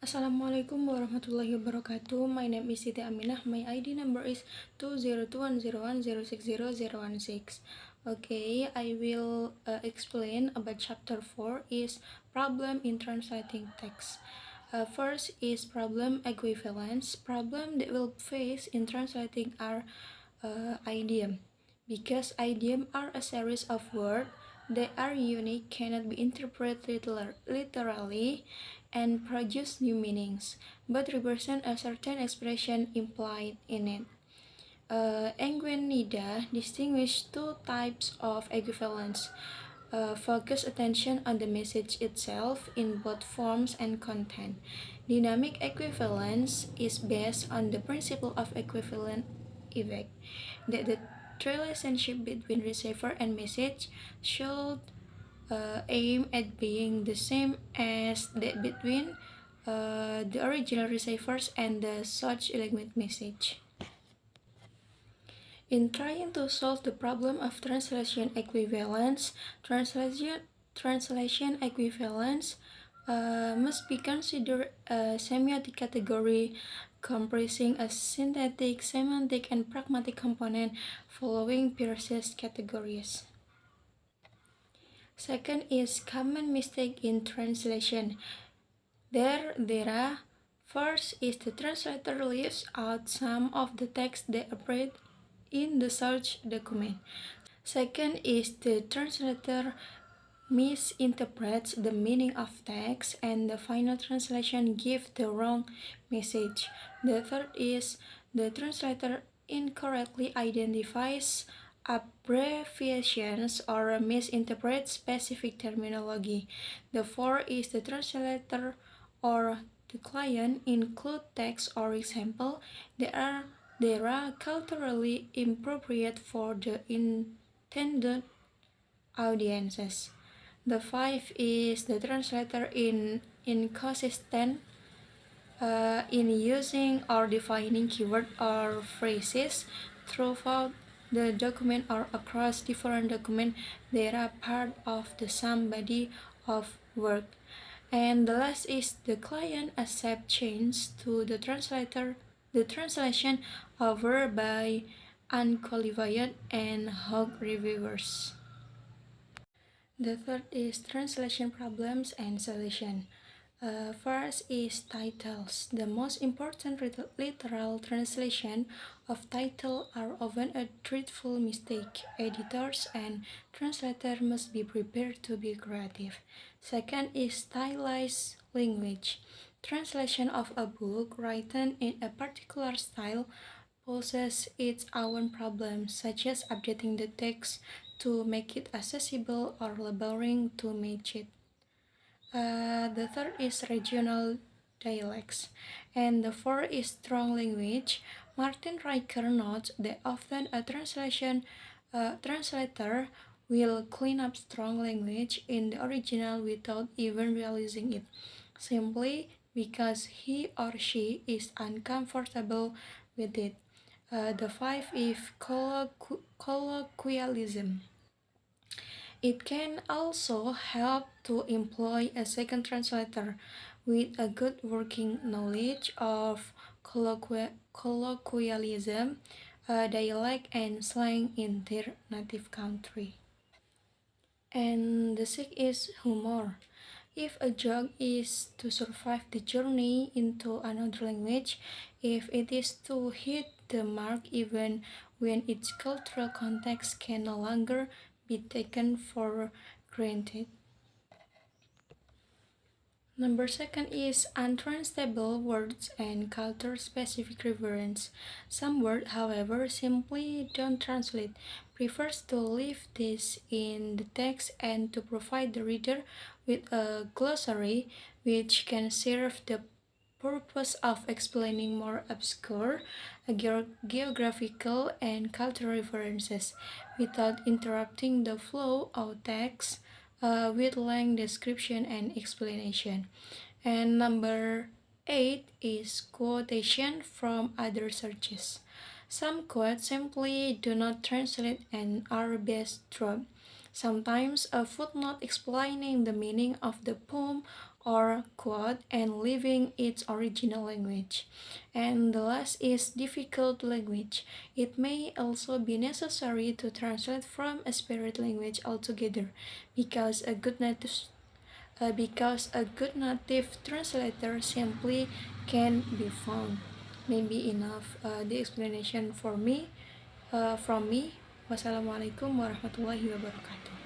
Assalamualaikum warahmatullahi wabarakatuh. My name is Siti Aminah. My ID number is 2021010600016. Okay, I will explain about chapter 4 is problem in translating text. First is problem equivalence. Problem that we'll face in translating are idiom. Because idiom are a series of words that are unique, cannot be interpreted literally, and produce new meanings, but represent a certain expression implied in it. Anguinida distinguished two types of equivalence. Focus attention on the message itself in both forms and content. Dynamic equivalence is based on the principle of equivalent effect, that the relationship between receiver and message should aim at being the same as that between the original receivers and the such language message. In trying to solve the problem of translation equivalence, translation equivalence must be considered a semiotic category comprising a synthetic, semantic, and pragmatic component following Peirce's categories. Second is common mistake in translation. There are first is the translator leaves out some of the text that appeared in the search document. Second is the translator misinterprets the meaning of text and the final translation gives the wrong message. The third is the translator incorrectly identifies abbreviations or misinterprets specific terminology. The fourth is the translator or the client include text or example that are culturally appropriate for the intended audiences. The fifth is the translator inconsistent in using or defining keywords or phrases throughout the document or across different documents that are part of the same body of work. And the last is the client accept change to the translation over by unqualified and hog reviewers. The third is translation problems and solution. First is titles. The most important literal translation of title are often a dreadful mistake. Editors and translators must be prepared to be creative. Second is stylized language. Translation of a book written in a particular style poses its own problems, such as updating the text to make it accessible or laboring to match it. The third is regional dialects, and the fourth is strong language. Martin Riker notes that often a translator will clean up strong language in the original without even realizing it, simply because he or she is uncomfortable with it. The fifth is colloquialism. It can also help to employ a second translator with a good working knowledge of colloquialism, dialect, and slang in their native country. And the sixth is humor. If a joke is to survive the journey into another language, if it is to hit the mark even when its cultural context can no longer be taken for granted. Number second is untranslatable words and culture-specific reference. Some words, however, simply don't translate, prefers to leave this in the text and to provide the reader with a glossary which can serve the purpose of explaining more obscure geographical and cultural references without interrupting the flow of text with length description and explanation. And number 8 is quotation from other sources. Some quotes simply do not translate and are best dropped. Sometimes a footnote explaining the meaning of the poem or quote and leaving its original language. And the last is difficult language. It may also be necessary to translate from a spirit language altogether because a good native translator simply can be found. Maybe enough the explanation from me. Wassalamualaikum warahmatullahi wabarakatuh.